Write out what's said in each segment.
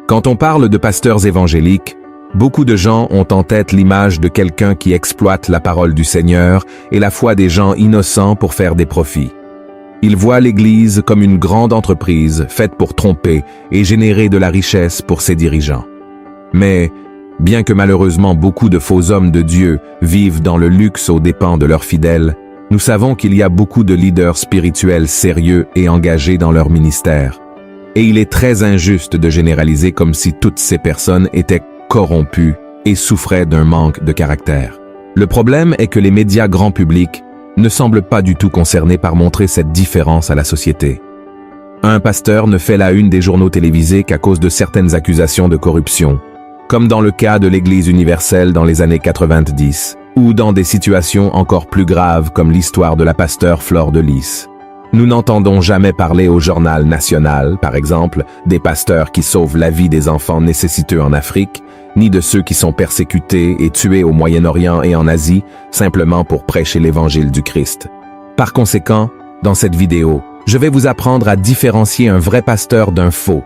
Quand on parle de pasteurs évangéliques, beaucoup de gens ont en tête l'image de quelqu'un qui exploite la parole du Seigneur et la foi des gens innocents pour faire des profits. Ils voient l'Église comme une grande entreprise faite pour tromper et générer de la richesse pour ses dirigeants. Mais, bien que malheureusement beaucoup de faux hommes de Dieu vivent dans le luxe aux dépens de leurs fidèles, nous savons qu'il y a beaucoup de leaders spirituels sérieux et engagés dans leur ministère. Et il est très injuste de généraliser comme si toutes ces personnes étaient corrompues et souffraient d'un manque de caractère. Le problème est que les médias grand public ne semblent pas du tout concernés par montrer cette différence à la société. Un pasteur ne fait la une des journaux télévisés qu'à cause de certaines accusations de corruption, comme dans le cas de l'Église universelle dans les années 90, ou dans des situations encore plus graves comme l'histoire de la pasteure Fleur de Lys. Nous n'entendons jamais parler au journal national, par exemple, des pasteurs qui sauvent la vie des enfants nécessiteux en Afrique, ni de ceux qui sont persécutés et tués au Moyen-Orient et en Asie, simplement pour prêcher l'évangile du Christ. Par conséquent, dans cette vidéo, je vais vous apprendre à différencier un vrai pasteur d'un faux,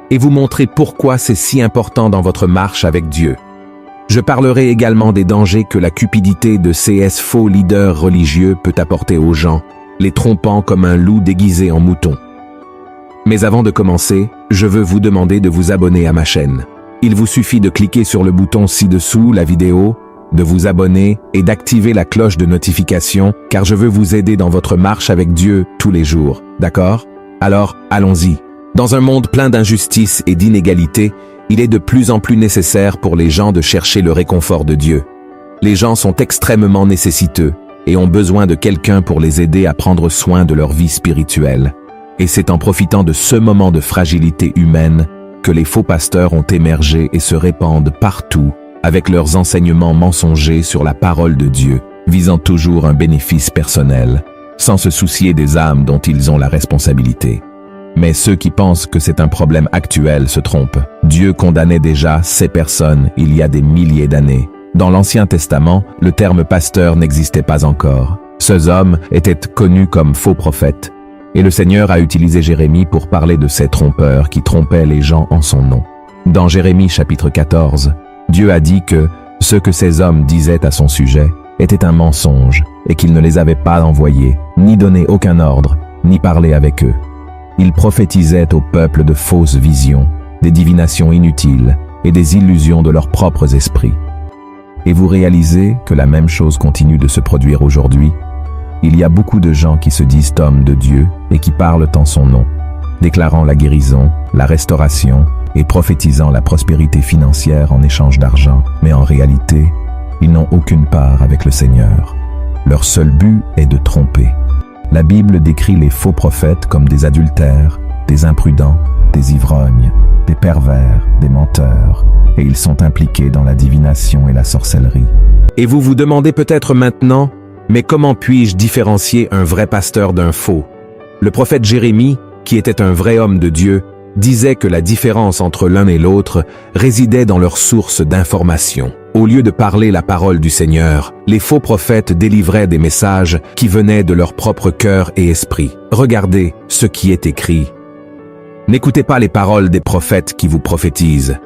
et vous montrer pourquoi c'est si important dans votre marche avec Dieu. Je parlerai également des dangers que la cupidité de ces faux leaders religieux peut apporter aux gens, les trompant comme un loup déguisé en mouton. Mais avant de commencer, je veux vous demander de vous abonner à ma chaîne. Il vous suffit de cliquer sur le bouton ci-dessous la vidéo, de vous abonner et d'activer la cloche de notification, car je veux vous aider dans votre marche avec Dieu tous les jours, d'accord? Alors, allons-y. Dans un monde plein d'injustice et d'inégalités, il est de plus en plus nécessaire pour les gens de chercher le réconfort de Dieu. Les gens sont extrêmement nécessiteux et ont besoin de quelqu'un pour les aider à prendre soin de leur vie spirituelle. Et c'est en profitant de ce moment de fragilité humaine que les faux pasteurs ont émergé et se répandent partout avec leurs enseignements mensongers sur la parole de Dieu, visant toujours un bénéfice personnel, sans se soucier des âmes dont ils ont la responsabilité. Mais ceux qui pensent que c'est un problème actuel se trompent. Dieu condamnait déjà ces personnes il y a des milliers d'années. Dans l'Ancien Testament, le terme pasteur n'existait pas encore. Ces hommes étaient connus comme faux prophètes. Et le Seigneur a utilisé Jérémie pour parler de ces trompeurs qui trompaient les gens en son nom. Dans Jérémie chapitre 14, Dieu a dit que ce que ces hommes disaient à son sujet était un mensonge et qu'il ne les avait pas envoyés, ni donné aucun ordre, ni parlé avec eux. Ils prophétisaient au peuple de fausses visions, des divinations inutiles et des illusions de leurs propres esprits. Et vous réalisez que la même chose continue de se produire aujourd'hui? Il y a beaucoup de gens qui se disent hommes de Dieu et qui parlent en son nom, déclarant la guérison, la restauration et prophétisant la prospérité financière en échange d'argent, mais en réalité, ils n'ont aucune part avec le Seigneur. Leur seul but est de tromper. La Bible décrit les faux prophètes comme des adultères, des imprudents, des ivrognes, des pervers, des menteurs, et ils sont impliqués dans la divination et la sorcellerie. Et vous vous demandez peut-être maintenant, mais comment puis-je différencier un vrai pasteur d'un faux? Le prophète Jérémie, qui était un vrai homme de Dieu, disait que la différence entre l'un et l'autre résidait dans leur source d'information. Au lieu de parler la parole du Seigneur, les faux prophètes délivraient des messages qui venaient de leur propre cœur et esprit. Regardez ce qui est écrit. N'écoutez pas les paroles des prophètes qui vous prophétisent.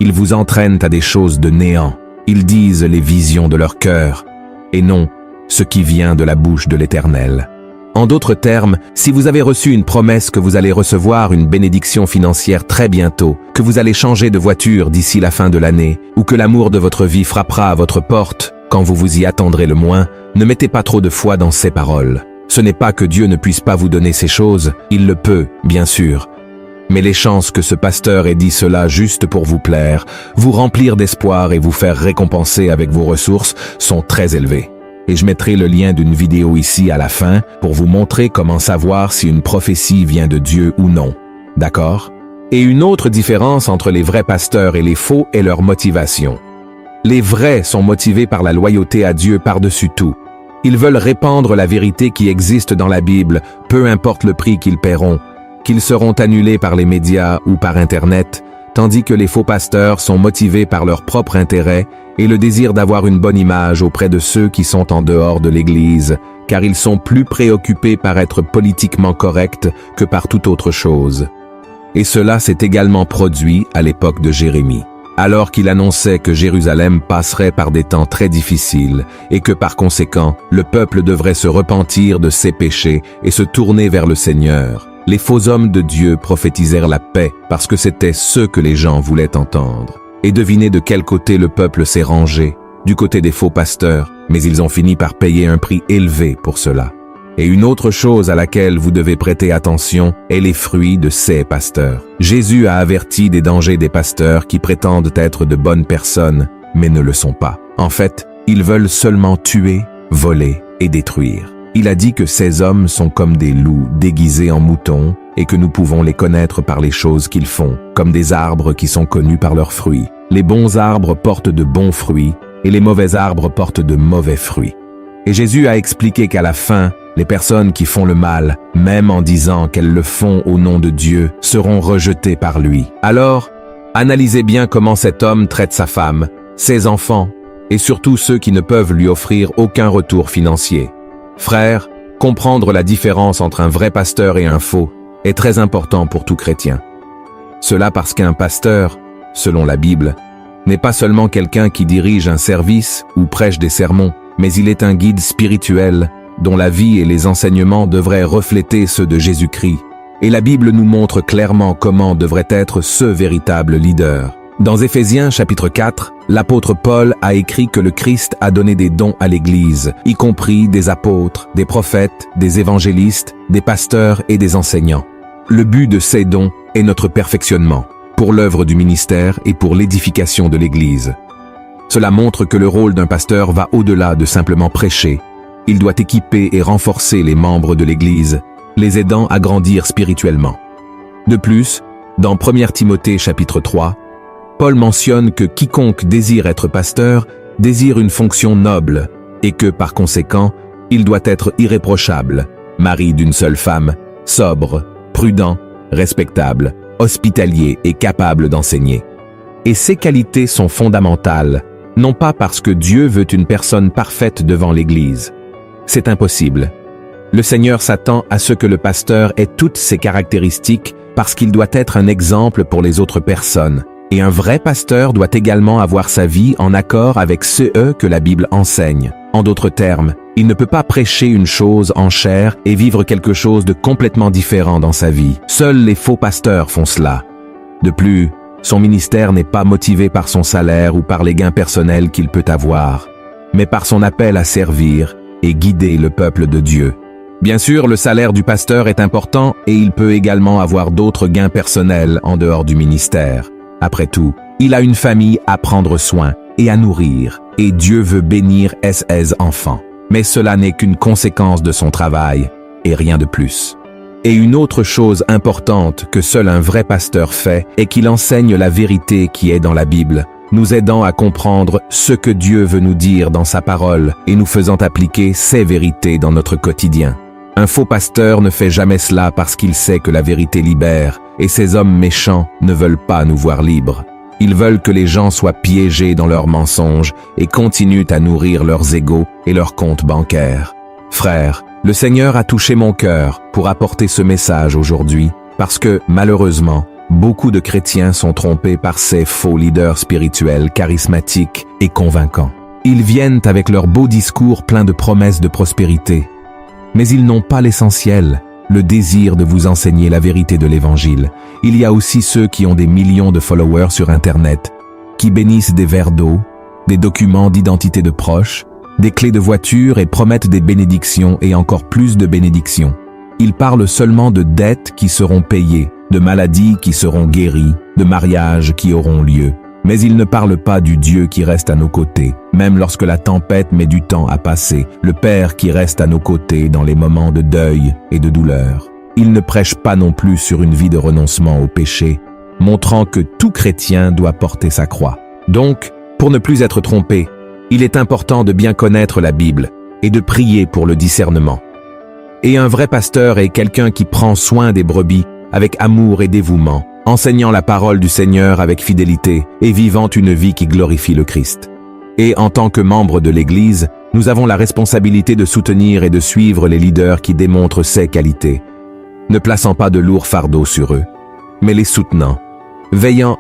Ils vous entraînent à des choses de néant. Ils disent les visions de leur cœur, et non ce qui vient de la bouche de l'Éternel. En d'autres termes, si vous avez reçu une promesse que vous allez recevoir une bénédiction financière très bientôt, que vous allez changer de voiture d'ici la fin de l'année, ou que l'amour de votre vie frappera à votre porte quand vous vous y attendrez le moins, ne mettez pas trop de foi dans ces paroles. Ce n'est pas que Dieu ne puisse pas vous donner ces choses, il le peut, bien sûr. Mais les chances que ce pasteur ait dit cela juste pour vous plaire, vous remplir d'espoir et vous faire récompenser avec vos ressources sont très élevées. Et je mettrai le lien d'une vidéo ici à la fin pour vous montrer comment savoir si une prophétie vient de Dieu ou non. D'accord? Et une autre différence entre les vrais pasteurs et les faux est leur motivation. Les vrais sont motivés par la loyauté à Dieu par-dessus tout. Ils veulent répandre la vérité qui existe dans la Bible, peu importe le prix qu'ils paieront, qu'ils seront annulés par les médias ou par Internet, tandis que les faux pasteurs sont motivés par leur propre intérêt et le désir d'avoir une bonne image auprès de ceux qui sont en dehors de l'Église, car ils sont plus préoccupés par être politiquement corrects que par toute autre chose. Et cela s'est également produit à l'époque de Jérémie, alors qu'il annonçait que Jérusalem passerait par des temps très difficiles et que par conséquent, le peuple devrait se repentir de ses péchés et se tourner vers le Seigneur. Les faux hommes de Dieu prophétisèrent la paix parce que c'était ce que les gens voulaient entendre. Et devinez de quel côté le peuple s'est rangé, du côté des faux pasteurs, mais ils ont fini par payer un prix élevé pour cela. Et une autre chose à laquelle vous devez prêter attention est les fruits de ces pasteurs. Jésus a averti des dangers des pasteurs qui prétendent être de bonnes personnes, mais ne le sont pas. En fait, ils veulent seulement tuer, voler et détruire. Il a dit que ces hommes sont comme des loups déguisés en moutons et que nous pouvons les connaître par les choses qu'ils font, comme des arbres qui sont connus par leurs fruits. Les bons arbres portent de bons fruits et les mauvais arbres portent de mauvais fruits. Et Jésus a expliqué qu'à la fin, les personnes qui font le mal, même en disant qu'elles le font au nom de Dieu, seront rejetées par lui. Alors, analysez bien comment cet homme traite sa femme, ses enfants, et surtout ceux qui ne peuvent lui offrir aucun retour financier. Frères, comprendre la différence entre un vrai pasteur et un faux est très important pour tout chrétien. Cela parce qu'un pasteur, selon la Bible, n'est pas seulement quelqu'un qui dirige un service ou prêche des sermons, mais il est un guide spirituel dont la vie et les enseignements devraient refléter ceux de Jésus-Christ. Et la Bible nous montre clairement comment devrait être ce véritable leader. Dans Éphésiens chapitre 4, l'apôtre Paul a écrit que le Christ a donné des dons à l'Église, y compris des apôtres, des prophètes, des évangélistes, des pasteurs et des enseignants. Le but de ces dons est notre perfectionnement, pour l'œuvre du ministère et pour l'édification de l'Église. Cela montre que le rôle d'un pasteur va au-delà de simplement prêcher. Il doit équiper et renforcer les membres de l'Église, les aidant à grandir spirituellement. De plus, dans 1 Timothée chapitre 3, Paul mentionne que quiconque désire être pasteur désire une fonction noble et que, par conséquent, il doit être irréprochable, mari d'une seule femme, sobre, prudent, respectable, hospitalier et capable d'enseigner. Et ces qualités sont fondamentales, non pas parce que Dieu veut une personne parfaite devant l'Église. C'est impossible. Le Seigneur s'attend à ce que le pasteur ait toutes ces caractéristiques parce qu'il doit être un exemple pour les autres personnes. Et un vrai pasteur doit également avoir sa vie en accord avec ceux que la Bible enseigne. En d'autres termes, il ne peut pas prêcher une chose en chair et vivre quelque chose de complètement différent dans sa vie. Seuls les faux pasteurs font cela. De plus, son ministère n'est pas motivé par son salaire ou par les gains personnels qu'il peut avoir, mais par son appel à servir et guider le peuple de Dieu. Bien sûr, le salaire du pasteur est important et il peut également avoir d'autres gains personnels en dehors du ministère. Après tout, il a une famille à prendre soin et à nourrir, et Dieu veut bénir ses enfants. Mais cela n'est qu'une conséquence de son travail, et rien de plus. Et une autre chose importante que seul un vrai pasteur fait est qu'il enseigne la vérité qui est dans la Bible, nous aidant à comprendre ce que Dieu veut nous dire dans sa parole et nous faisant appliquer ces vérités dans notre quotidien. Un faux pasteur ne fait jamais cela parce qu'il sait que la vérité libère, et ces hommes méchants ne veulent pas nous voir libres. Ils veulent que les gens soient piégés dans leurs mensonges et continuent à nourrir leurs égos et leurs comptes bancaires. Frères, le Seigneur a touché mon cœur pour apporter ce message aujourd'hui, parce que, malheureusement, beaucoup de chrétiens sont trompés par ces faux leaders spirituels charismatiques et convaincants. Ils viennent avec leurs beaux discours pleins de promesses de prospérité, mais ils n'ont pas l'essentiel, le désir de vous enseigner la vérité de l'Évangile. Il y a aussi ceux qui ont des millions de followers sur Internet, qui bénissent des verres d'eau, des documents d'identité de proches, des clés de voiture et promettent des bénédictions et encore plus de bénédictions. Ils parlent seulement de dettes qui seront payées, de maladies qui seront guéries, de mariages qui auront lieu. Mais ils ne parlent pas du Dieu qui reste à nos côtés, même lorsque la tempête met du temps à passer, le Père qui reste à nos côtés dans les moments de deuil et de douleur. Ils ne prêchent pas non plus sur une vie de renoncement au péché, montrant que tout chrétien doit porter sa croix. Donc, pour ne plus être trompé, il est important de bien connaître la Bible et de prier pour le discernement. Et un vrai pasteur est quelqu'un qui prend soin des brebis avec amour et dévouement, enseignant la parole du Seigneur avec fidélité et vivant une vie qui glorifie le Christ. Et en tant que membres de l'Église, nous avons la responsabilité de soutenir et de suivre les leaders qui démontrent ces qualités, ne plaçant pas de lourds fardeaux sur eux. mais les soutenant, veillant